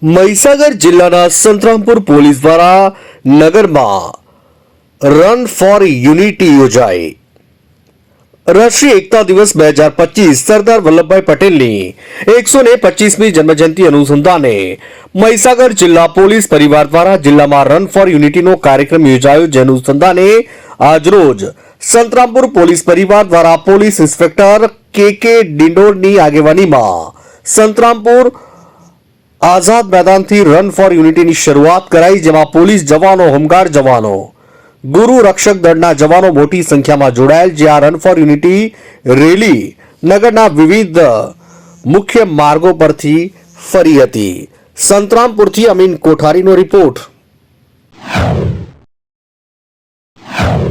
મહીસાગર જિલ્લાના સંતરામપુર પોલીસ દ્વારા નગરમાં રન ફોર યુનિટી યોજાઈ। રાષ્ટ્રીય એકતા દિવસ 2025 સરદાર વલ્લભભાઈ પટેલની 125મી જન્મજયંતિ અનુસંધાને મહીસાગર જિલ્લા પોલીસ પરિવાર દ્વારા જિલ્લામાં રન ફોર યુનિટીનો કાર્યક્રમ યોજાયો, જે અનુસંધાને આજરોજ સંતરામપુર પોલીસ પરિવાર દ્વારા પોલીસ ઇન્સ્પેક્ટર કે ડિંડોરની આગેવાનીમાં સંતરામપુર આઝાદ મેદાનથી રન ફોર યુનિટીની શરૂઆત કરાઈ, જેમાં પોલીસ જવાનો, હોમગાર્ડ જવાનો, ગુરુ રક્ષક દળના જવાનો મોટી સંખ્યામાં જોડાયેલ। જે આ રન ફોર યુનિટી રેલી નગરના વિવિધ મુખ્ય માર્ગો પરથી ફરી હતી। સંતરામપુરથી અમીન કોઠારીનો રિપોર્ટ।